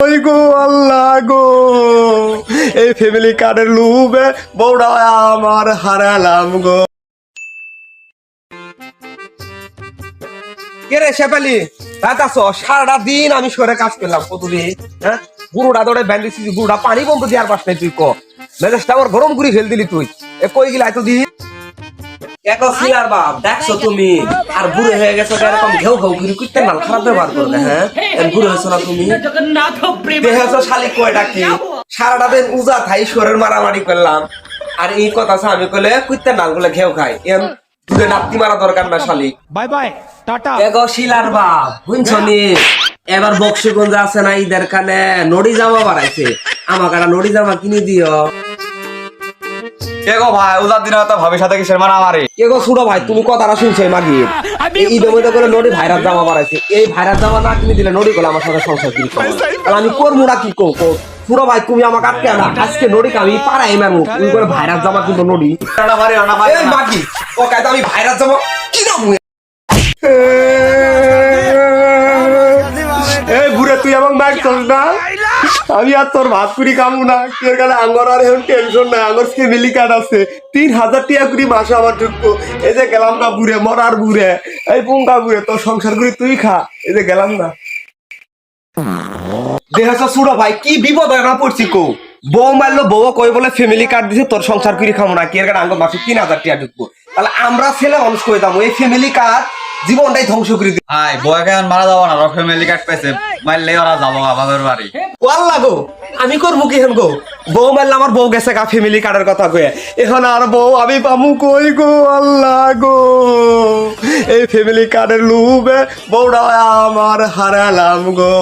ওই গো আল্লাহ গো, এই ফ্যামিলি কার্ডের লুবে বউটা আমার হারালাম গো। কে রে শেফালি, সারাটা দিন আমি শহরে কাজ করলাম কতদিন, হ্যাঁ বুড়োটা দৌড়ে ব্যান্ডিছি, বুড়োটা পানি বন্ধ দেওয়ার পাশ নাই, তুই ক মেজাজটা আমার গরম করে ফেল দিলি তুই। এ কই গেলা এত দিন? আর বাপ দেখছো তুমি আর বুড়ো হয়ে গেছো, এরকম ঘেউ ঘেউ ঘুরি কুত্তে মাল খারাপ ব্যবহার করবে। হ্যাঁ বুড়ো হয়েছো না তুমি, দেখেছো শালিক কয়টা কি সারাটা দিন উজা থাই শরীর মারামারি করলাম, আর এই কথা আমি কইলে কুত্তে নাল গুলো ঘেউ খাই, এম দুধে নাপতি মারা দরকার না শালিক। Bye bye tata. এগো শিলার বাপ শুনছনি, এবার বক্সিগঞ্জ আছে না ঈদের কানে নড়ি জামা বাড়াইছে, আমাকে একটা নড়ি জামা কিনে দিও। কেগো ভাই উজার দিনে তো ভাবির সাথে কিসের মারা মারি? কেগো ছোট ভাই তুমি কথাটা শুনছো মাগি, ঈদের মধ্যে করে নড়ি ভাইরাত জামা বাড়াইছে, এই ভাইরাত জামা না কিনে দিলে নড়ি গুলো আমার সাথে সংসার কি করবে, আমি করবো না কি কো ছোট ভাই তুমি আমাকে আটকে না, আজকে নড়ি আমি পাড়াই মারবো, তুমি করে ভাইরাত জামা কিনবো নড়ি মাগি ও কাজ আমি ভাইরাত জামা কিনাবো। এই বুড়ে তুই আমার মার চল না, আমি আর তোর ভাত পুরি খামু না, তোর কাছে আঙ্গর আর এখন টেনশন নাই, আমার ফ্যামিলি কার্ড আছে 3000 টাকা করে মাসে আমার ঢুকবো। এই যে গেলাম না বুড়ে, মরার বুড়ে, এই পুঙ্গা বুড়ে, তোর সংসার করে তুই খা, এই যে গেলাম না। দেখাচ্ছ সুড়ো ভাই কি বিপদ না পড়ছি কো, বউ মারলো বউ কই বলে ফ্যামিলি কার্ড দিছে তোর সংসার করে খামো না, কি এর কাছে আঙ্গর মাসে 3000 টাকা ঢুকবো, তাহলে আমরা ছেলে মানুষ করে দাম এই ফ্যামিলি কার্ড জীবনটাই ধ্বংস করে দিই। হাই বউকে এখন মারা যাবো না, ফ্যামিলি কার্ড পেয়েছে মারলে ওরা যাবো বাবার বাড়ি। ওয়াল্লা গো আমি করবো কি হেন গো, বউ মারলে আমার বউ গেছে গা ফ্যামিলি কার্ডের কথা কয়ে, এখন আর বউ আমি পামু কই গো আল্লাহ গো, এই ফ্যামিলি কার্ডের লুবে বউটা আমার হারালাম গো।